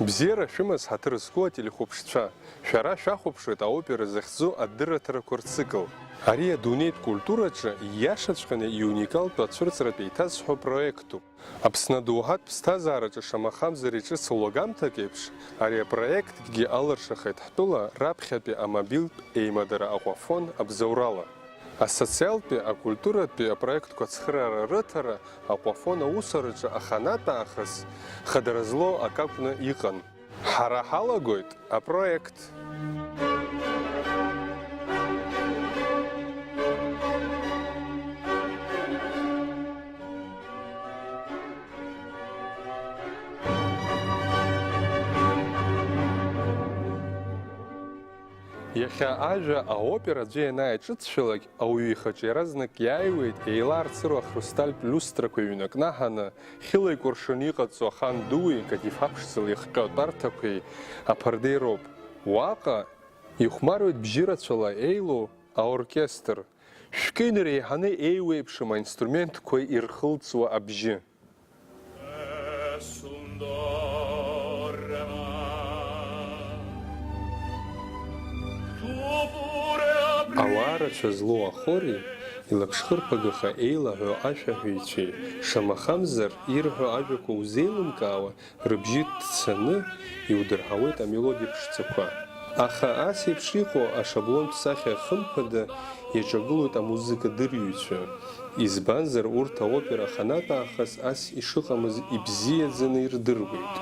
Бзиара шәымаз ҳаҭыр зқәу ателехәаԥшцәа, шәара шәахәаԥшуеит аопера захьӡу адырраҭарақәа рцикл. Ари адунеитә культураҿы ииашаҵәҟьаны иуникалтәу ацәырҵратә еиҭазҳәо проектуп. Аԥсны адоуҳатә ԥсҭазаараҿы шамахамзар иҿыц улагамҭак еиԥш, ари апроектгьы алыршахеит ҳтәыла раԥхьатәи амобилтә еимадара аҟәафон абзоурала. Асоциалтәи, акультуратәи апроектқәа ацхыраара рыҭара аҟәафон аусураҿы аханатә аахыс хадара злоу акакәны иҟан. Ҳара ҳалагоит апроект. Иахьа ажәа аопера аӡәы ианааиҿыҵшәалак, ауаҩы ихаҿы иаразнак иааиуеит еилаарцыруа ахрустальтә люстрақәа ҩнакнаҳаны, хьыла икәыршаны иҟаҵо ахан дуи, кадифа ԥшӡала ихҟьо атәарҭақәеи аԥардеи роуп. Уаҟа ихәмаруеит бжьырацәала еилоу аоркестр, шәкы инреиҳаны еиуеиԥшым аинструментқәа ирхылҵуа абжьы. Ауаа рацәа злоу ахори, илаԥшхырԥагаха еилаҳәо ашәаҳәаҩцәеи, шамахамзар ирҳәо ажәақәа узеилымкаауа, рыбжьы ҭцаны иудырҳауеит амелодиа ԥшӡақәа. Аха ас еиԥш иҟоу ашаблонтә сахьа хымԥада иаҿагылоит амузыкадырҩцәа. Избанзар урҭ аопера аханатә аахыс ас ишыҟамыз ибзиаӡаны ирдыруеит.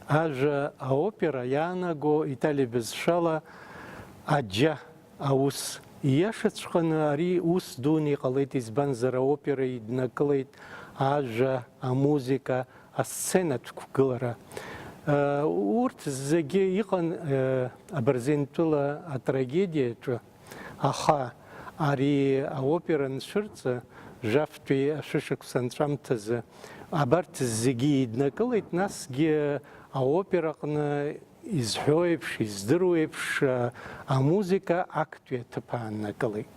Ажәа аопера иаанаго италиабызшәала аџьа аус. Ииашаҵәҟьаны ари ус дуны иҟалеит, избанзар аопера иднакылеит ажәа, амузика, асценатә қәгылара. Урҭ зегьы иҟан абырзентәыла атрагедиаҿы, аха ари аопера нцәырҵа жәафтәи ашәышықәса анҵәамҭазы абарҭ зегьы иднакылеит, насгьы аопераҟны изҳәо еиԥш, издыруа еиԥш амузика актәи аҭыԥ ааннакылеит.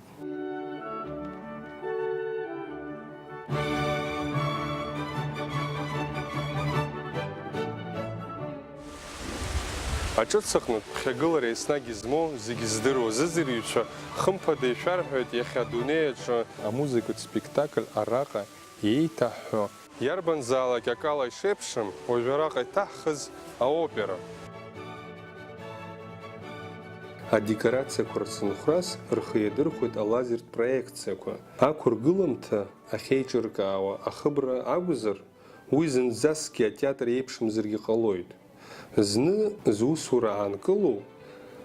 Аҿыцаҟнытә ԥхьагылара еснагь измоу, зегьы здыруа зыӡырҩцәа хымԥада ишәарҳәоит иахьа адунеи аҿы амузикатә спектакль араҟа иеиҭаҳҳәо. Иарбанзаалак акала ишеиԥшым, уажә араҟа иҭаҳхыз аопера. Адекорациақәа рцынхәрас рхы иадырхәоит алазертә проекциақәа. Ақәыргыламҭа ахьеиҿыркаауа ахыбра акәзар, уи зынӡаскгьы атеатр еиԥшымзаргьы ҟалоит. Зны зусура аанкылоу,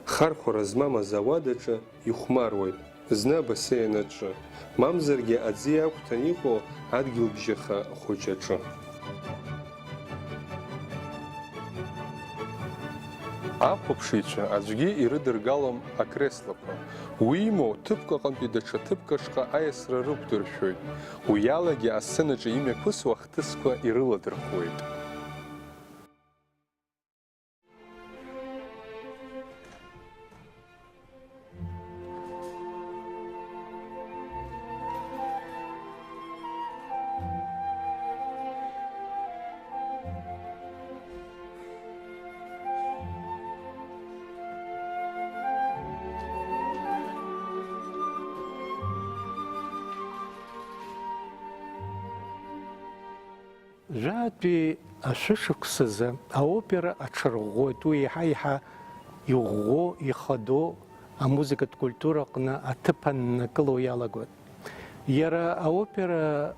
хархәара змам азауадаҿы ихәмаруеит, зны абасеин аҿы, мамзаргьы аӡы ақәҭан иҟоу адгьылбжьаха хәыҷ аҿы. Ахәаԥшыҩцәа аӡәгьы ирыдыргалом акреслақәа. Уимоу ҭыԥк аҟнытәи даҽа ҭыԥк ашҟа аиасра рықәдыршәоит. Уиалагьы асценаҿы имҩаԥысуа ахҭысқәа ирыладырхуеит. Жәатәи ашәышықәсазы аопера аҽарӷәӷәоит, уи еиҳа-еиҳа иӷәӷәо, ихадо амузикатә культура аҟны аҭыԥ аннакыло иалагоит. Иара аопера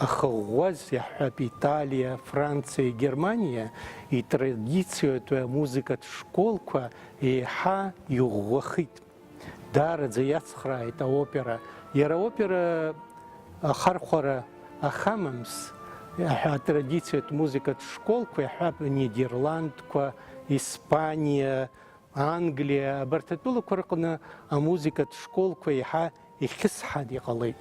ахыӷәӷәаз иаҳҳәап Италиа, Франциа, Германиа итрадициатәу амузикатә школқәа еиҳа иӷәӷәахит. даараӡа иацхрааит аопера. Иара аопера ахархәара ахамамс, атрадициатә музыкатә школқәа иҳәап Нидерландқәа, Испаниа, Англиа, абарҭ атәылақәа рҟны амузикатә школқәа иаҳа ихьысҳан иҟалеит.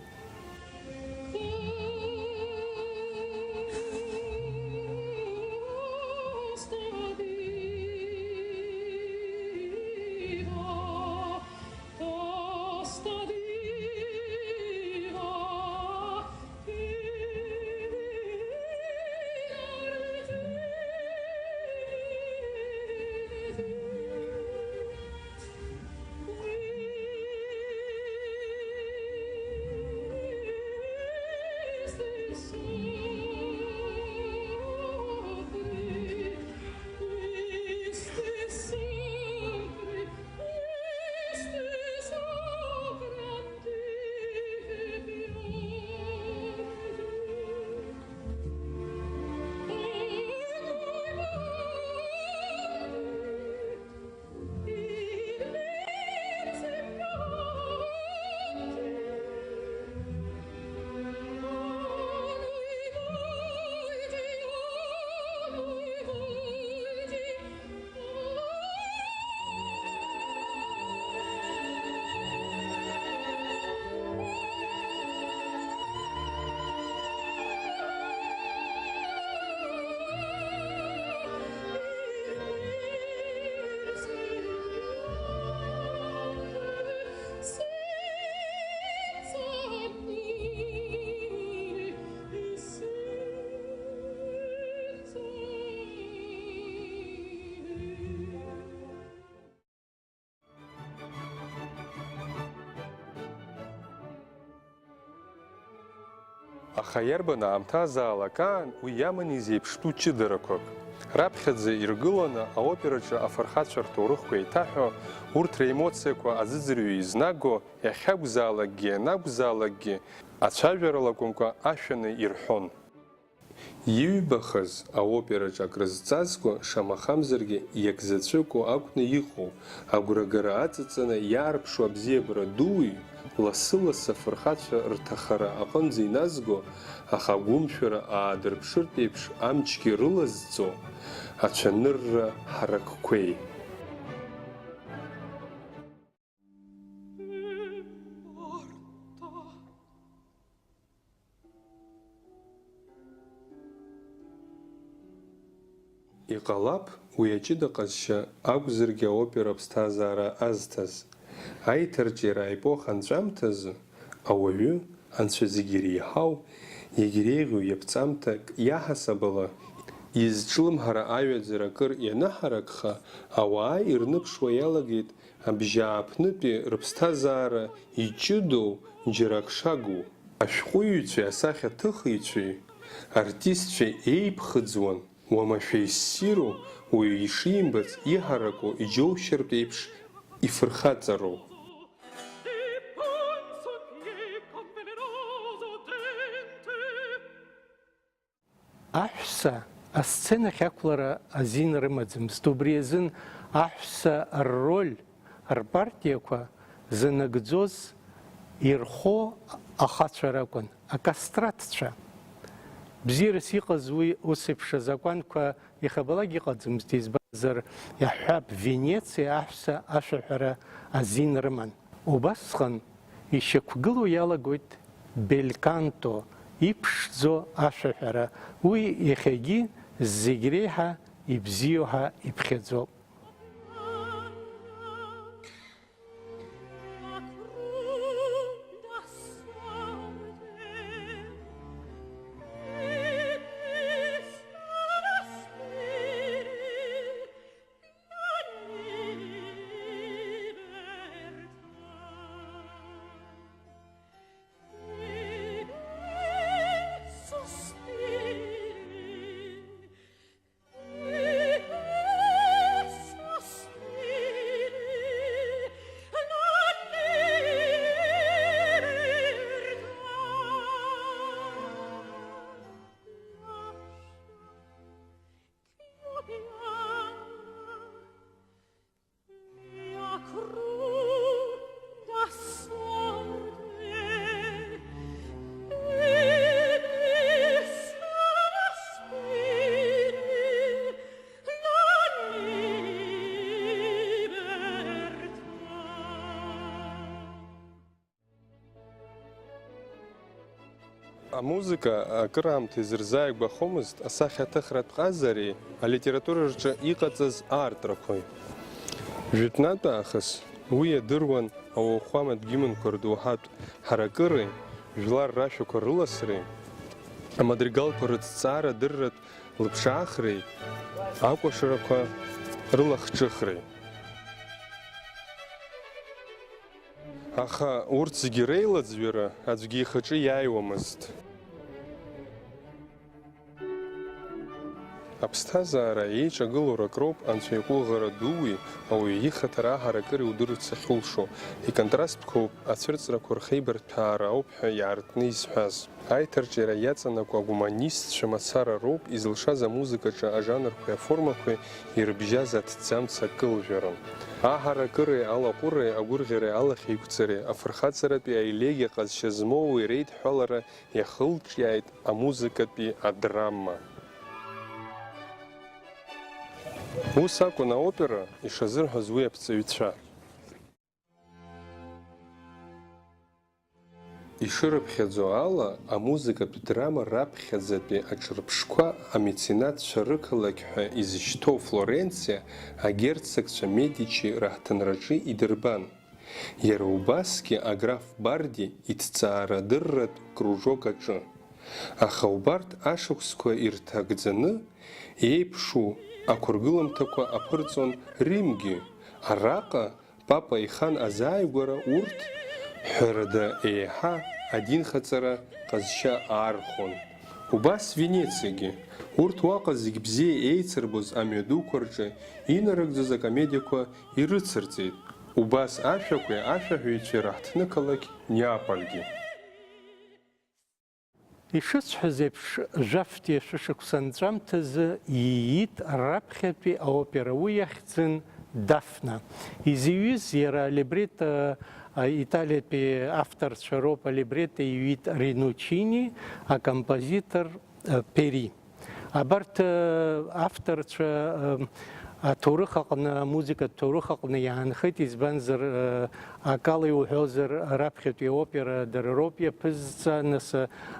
Аха иарбан аамҭазаалакаан уи иаман изеиԥштәу ҷыдарақәак. Раԥхьаӡа иргыланы аопераҿы афырхацәа рҭоурыхқәа еиҭаҳәо, урҭ реемоциақәа аӡыӡырҩы изнаго, иахьакәзаалакгьы ианакәзаалакгьы ацәажәара лакәымкәа ашәаны ирҳәон. Иҩбахаз аопераҿ акрызҵазкуа шамахамзаргьы иагзаҵәыку акәны иҟоу, агәрагара аҵаҵаны иаарԥшу абзиабара дуи, ласы-ласы афырхацәа рҭахара аҟынӡа иназго, аха агәымшәара аадырԥшыртә еиԥш амчгьы рылазҵо ацәанырра ҳаракқәеи. Иҟалап уи аҷыда ҟазшьа акәзаргьы аопера ԥсҭазаара азҭаз. Аиҭарҿиара аепоха анҵәамҭазы ауаҩы, анцәа зегьы иреиҳау, иагьиреиӷьу иаԥҵамҭак иаҳасабала изҿлымҳара аҩаӡара акыр ианаҳаракха, ауаа ирныԥшуа иалагеит абжьааԥнытәи рыԥсҭазаара иҷыдоу џьара ак шагу. Ашәҟәыҩҩцәеи асахьаҭыхыҩцәеи, артистцәеи еиԥхыӡуан, уамашәа иссиру, уаҩы ишимбац иҳараку иџьоушьартә еиԥш ифырхаҵароу. Аҳәса асценахь ақәлара азин рымаӡамызт. Убри азын аҳәса рроль, рпартиақәа занагӡоз ирхо ахацәа ракәын, акастратцәа. Бзиарас иҟаз уи ус еиԥш азакәанқәа ихабалак иҟаӡамызт, избанзар иаҳҳәап Венециа аҳәса ашәаҳәара азин рыман. Убасҟан ишьақәгыло иалагоит бельканто, иԥшӡо ашәаҳәара. Уи иахьагьы зегь реиҳа ибзиоу ҳәа иԥхьаӡоуп. амузыка акыраамҭа изырзааигәахомызт асахьаҭыхратә ҟазареи алитератураҿы иҟаҵаз аартрақәеи. Жәытәнатә аахыс уи иадыруан ауахәама дгьымынқәа рдоуҳатә ҳаракыреи, жәлар рашәақәа рыласреи, амадригалқәа рыҭҵаара дырратә лыԥшаахреи, акәашарақәа рылахҿыхреи. Аха урҭ зегьы реилаӡҩара аӡәгьы ихаҿы иааиуамызт. Аԥсҭазаара еиҿагылоу ракроуп анцәа иҟәыӷара дуи ауаҩы ихаҭара аҳаракыреи удырырц ахьулшо. Иконтрастқәоуп ацәырҵрақәа рхеибарҭәаара ауп ҳәа иаартны изҳәаз. Аиҭарҿиара иаҵанакуа агуманистцәа мацара роуп изылшаз амузыкаҿы ажанрқәеи аформақәеи ирыбжьаз аҭӡамц акылжәара. Аҳаракыреи, алаҟәыреи, агәырӷьареи, алахьеиқәҵареи, афырхаҵаратәи аелегиа ҟазшьа змоу иреидҳәалара иахылҿиааит амузыкатәи адрама. Ус акәын аопера ишазырҳәоз уи аԥҵаҩцәа. Ишырыԥхьаӡо ала, амузыкатә драма раԥхьаӡатәи аҿырԥшқәа амеценатцәа рықалақь ҳәа изышьҭоу Флоренциа агерцогцәа Медичи раҳҭынраҿы идырбан. Иара убасгьы аграф Барди иҭҵаарадырратә кружок аҿы. Аха убарҭ ашықәсқәа ирҭагӡаны еиԥшу ақәыргыламҭақәа аԥырҵон Римгьы. Араҟа Папа ихан азааигәара урҭ ҳәарада еиҳа адинхаҵара ҟазшьа аархон. Убас Венециагьы. Урҭ уаҟа зегь бзиа еицырбоз амҩадуқәа рҿы инарыгӡоз акомедиақәа ирыцырҵеит. Убас ашәақәеи ашәаҳәаҩцәеи раҳҭнықалақь Неапольгьы. Ишыцҳәаз еиԥш, жәафтәи ашәышықәсанҵәамҭазы иит раԥхьатәи аопера, уи иахьӡын Дафна. Изиҩыз иара алибретто италиатәи авторцәа роуп, алибретто иҩит Ринучини, акомпозитор Пери. Абарҭ авторцәа аҭоурых аҟны, амузикатә ҭоурых аҟны иаанхеит, избанзар акала иуҳәозар раԥхьатәи аопера дара роуп иаԥызҵа, нас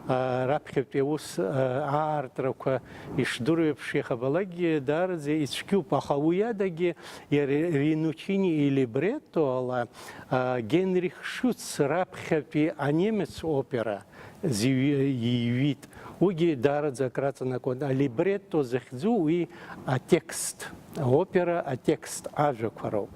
раԥхьатәи аус аартрақәа ишдыру еиԥш иахабалакгьы даараӡа ицәгьоуп. Аха уи адагьы иара Ринучини илибретто ала Генрих Шуц раԥхьатәи анемец опера иҩит. Уигьы даараӡа акраҵанакуан. Алибретто захьӡу уи атекст. Аопера атекст ажәақәа роуп.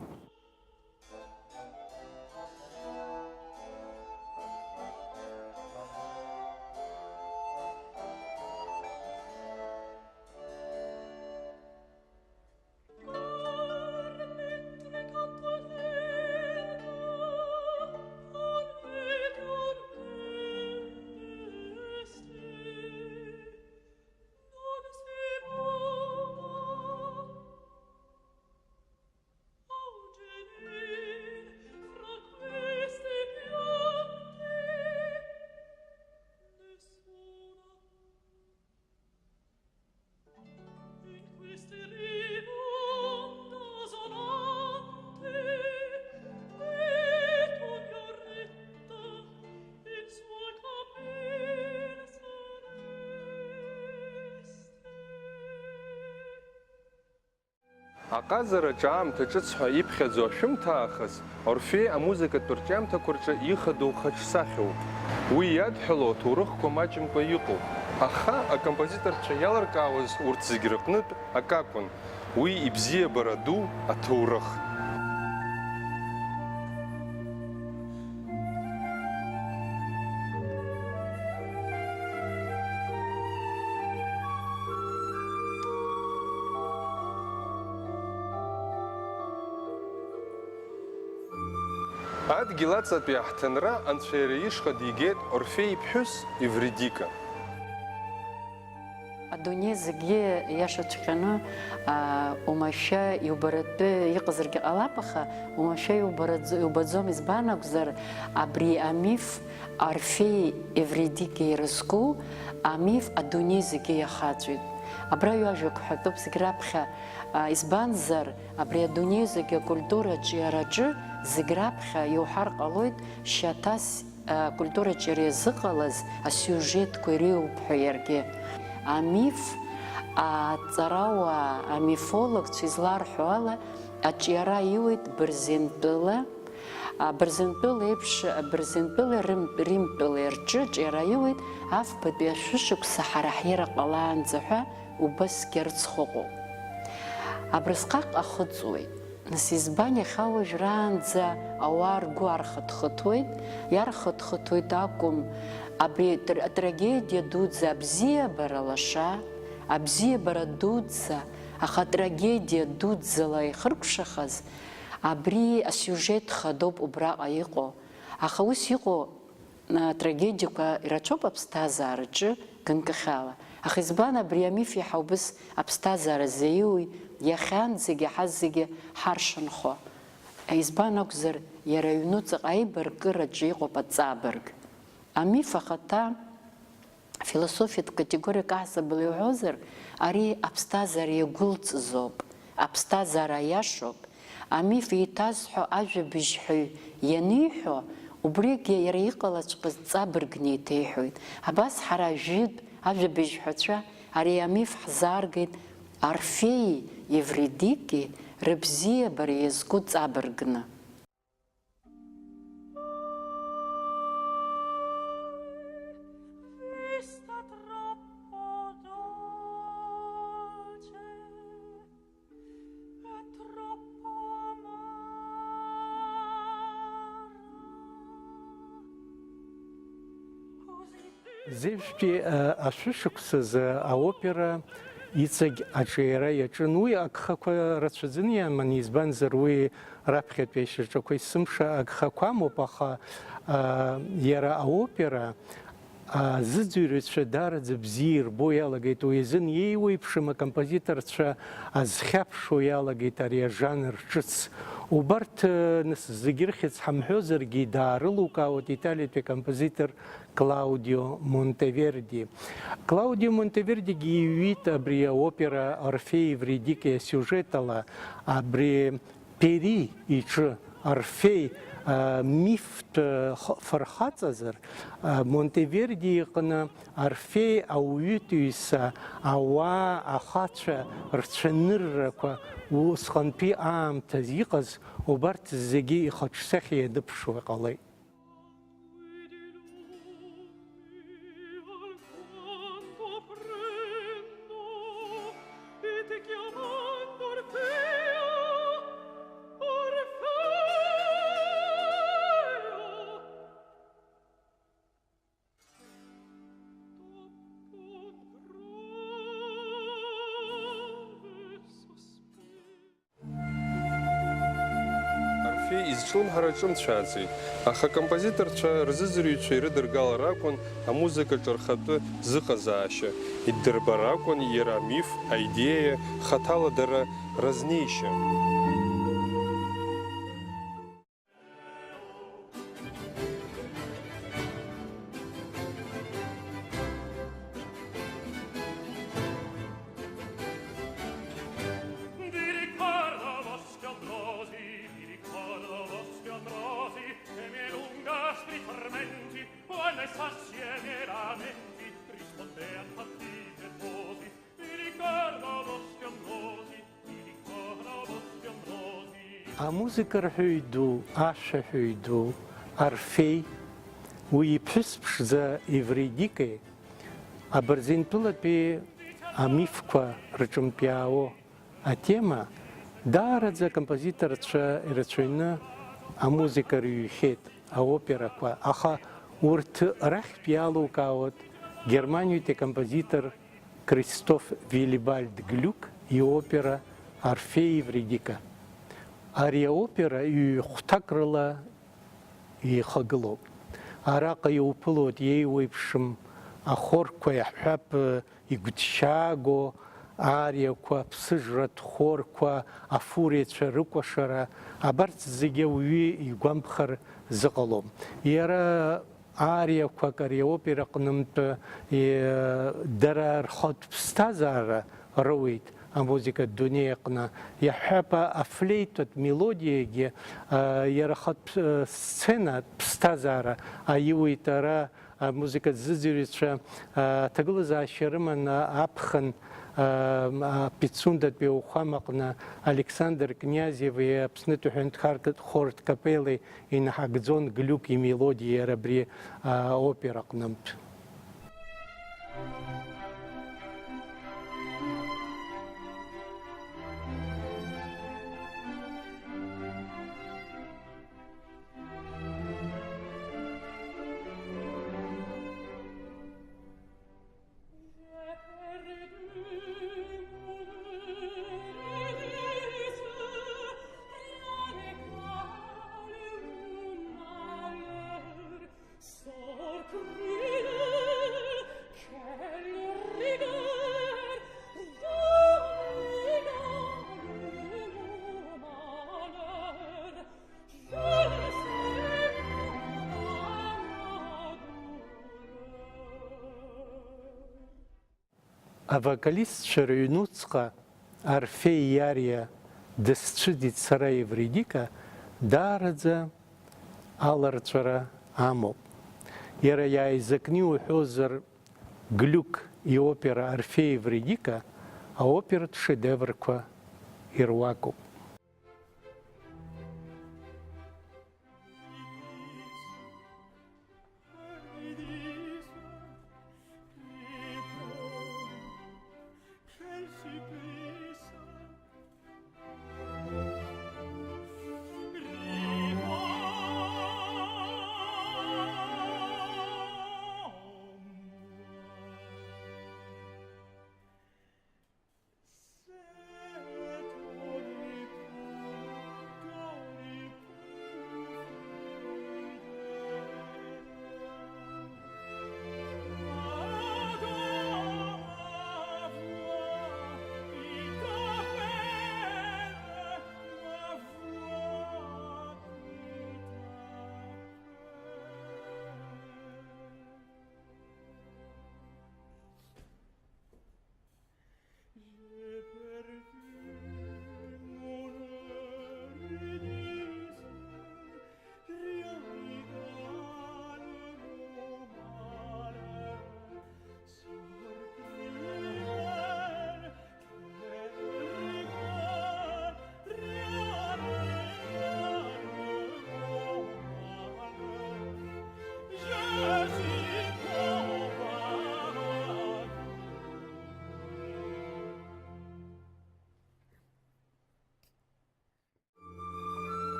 Аҟазараҿы аамҭа ҿыц ҳәа иԥхьаӡо ашәымҭаахыс Орфеи амузыкатә рҿиамҭақәа рҿы ихадоу хаҿсахьоуп. Уи иадҳәало аҭоурыхқәа маҷымкәа иҟоуп. Аха акомпозиторцәа иалыркаауаз урҭ зегь рыҟнытә акакәын, уи ибзиабара ду аҭоурых. Адгьыл аҵатәи аҳҭынра анцәа иара ишҟа дигеит Орфеи иԥҳәыс Евридика. Адунеи зегьы иашаҵәҟьаны омашьа иубаратәы иҟазаргьы ҟалап, аха омашьа иубаӡом, избан акәзар абри амиф Орфеи Евридика ирызку амиф адунеи зегьы иахаҵәеит. Абра ҩажәак ҳәатәуп зегь раԥхьа, избанзар абри адунеи зегьы акультураҿы иараҿы зегь раԥхьа иуҳар ҟалоит шьаҭас акультураҿы ирзыҟалаз асиужетқәа иреиуоуп ҳәа иаргьы. Амиф аҵарауаа, амифологцәа изларҳәо ала, аҿиара иуеит Бырзентәыла. Бырзентәыла еиԥш, Бырзентәыла Римтәыла рҿы аҿиара иуеит афбатәи ашәышықәса ҳара ҳира ҟалаанӡа ҳәа убасгьы арҵхәа ыҟоуп. Абрысҟак ахыҵуеит. Нас избан иахьа уажәраанӡа ауаа ргәы архыҭхыҭуеит, иархыҭхыҭуеит акәым, абри атрагедиа дуӡӡа абзиабара лаша, абзиабара дуӡӡа, аха атрагедиа дуӡӡала ихыркәшахаз, абри асиужет хадоуп убраҟа иҟоу. Аха ус иҟоу атрагедиақәа ирацәоуп аԥсҭазаараҿы ганкахьала. Аха избан абри амиф иаҳаубыс аԥсҭазаара зеиуи, иахьанӡагьы ҳазегьы ҳаршанхо. Избан акәзар, иара аҩнуҵаҟа аибаркыраҿы иҟоуп аҵабырг. Амиф ахаҭа философиатә категориак аҳасабала иуҳәозар, ари аԥсҭазаара иагәылҵзоуп, аԥсҭазаара аиашоуп. Амиф еиҭазҳәо ажәабжьҳәаҩ ианиҳәо, убригьы иара иҟалаҵәҟьаз ҵабыргны еиҭеиҳәоит. Абас ҳара ажәабжьҳәацәа ари амиф ҳзааргеит Орфеи, Евридики рыбзиабара иазку ҵабыргны. Зеиԥштәи ашәышықәсазы аопера иҵагь аҿиара иаҿын. Уи агхақәа рацәаӡаны иаман, избанзар уи раԥхьатәи аишьаҿақәа есымша агхақәа амоуп, аха иара аопера зыӡырҩцәа даараӡа бзиа ирбо иалагеит. Уи азын иеиуеиԥшым акомпозиторцәа азхьаԥшуа иалагеит ари ажанр ҿыц. Убарҭ нас зегьы рхьыӡ ҳамҳәозаргьы даарылукаауеит италиатәи акомпозитор Клаудио Монтеверди. Клаудио Монтевердигьы иҩит абри аопера Орфеи Евридики асиужетала, абри Пери иҿы Орфеи мифтә фырхаҵазар, Монтеверди иҟны Орфеи ауаҩытәыҩса, ауаа, ахацәа рцәаныррақәа усҟантәи аамҭаз иҟаз, убарҭ зегьы ихаҿсахьа иадыԥшуа иҟалеит. Изҿлымҳараҿы мцәаӡеит, аха акомпозиторцәа рзыӡырҩцәа ирыдыргалар акәын амузыкаҿы рхатәы зыҟазаашьа, иддырбар акәын иара амиф, аидеиа хаҭала дара разнеишьа. Амузыка рҳәаҩ ду, ашәаҳәаҩ ду Орфеи, уи иԥҳәыс ԥшӡа Евридики, абырзентәылатәи амифқәа рҿымҭиаауа атема даараӡа акомпозиторцәа ирацәаҩны амузыка рыҩхьеит, аоперақәа, аха урҭ рахьтә иалукаауеит германиатәи акомпозитор Кристоф Виллибальд Глюк иопера Орфеи Евридика. Ари аопера ҩ-хәҭак рыла ихагылоуп. Араҟа иуԥылоит иеиуеиԥшым ахорқәа, иаҳҳәап, игәыҭшьааго ариақәа, аԥсыжратә хорқәа, афуриацәа рыкәашара, абарҭ зегьы ауаҩы игәамԥхар зыҟалом. Иара ариақәак ари аопера аҟнытә дара рхатә ԥсҭазаара рыуеит. амузика дунеяқна яхапа афлейтот мелодияги ярахат сцена пстазара аюитара музыка зызирича таглаза шермана апхан пицундат беухамақна Александр Князев и абснету хентхаркат хорт капелы и нахагдзон глюк и мелодии рабри операқнамт. А вокалист Шерюнуцка Орфей Ярия десцидит сара евредика дарадза аларцара амо. Яра я изакню хозер глюк и опера Орфей евредика, а опера шедеврква Ирваку.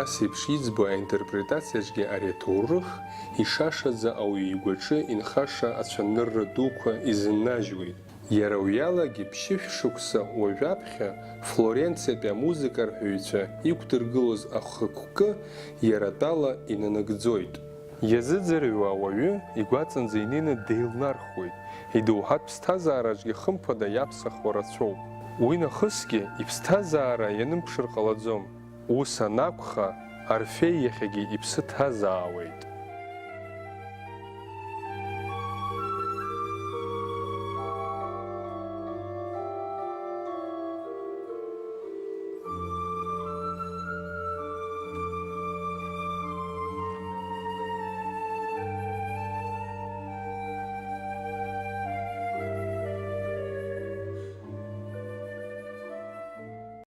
Асеиԥш иӡбо аинтерпретациаҿгьы ари аҭоурых ишашаӡа ауаҩы игәаҿы инхаша ацәанырра дуқәа изыннажьуеит. Иара уиалагьы ԥшьышә шықәса уажәаԥхьа Флоренциатәи амузыка арҳәаҩцәа иқәдыргылоз ахықәкы иара атәала инанагӡоит. Иазыӡырҩуа ауаҩы игәаҵанӡа инеины деилнархуеит, идоуҳатә ԥсҭазаараҿгьы хымԥада иаԥсахуа рацәоуп. Уи нахысгьы иԥсҭазаара ианымԥшыр ҟалаӡом. Ус анакәха, Орфеи иахьагьы иԥсы ҭазаауеит.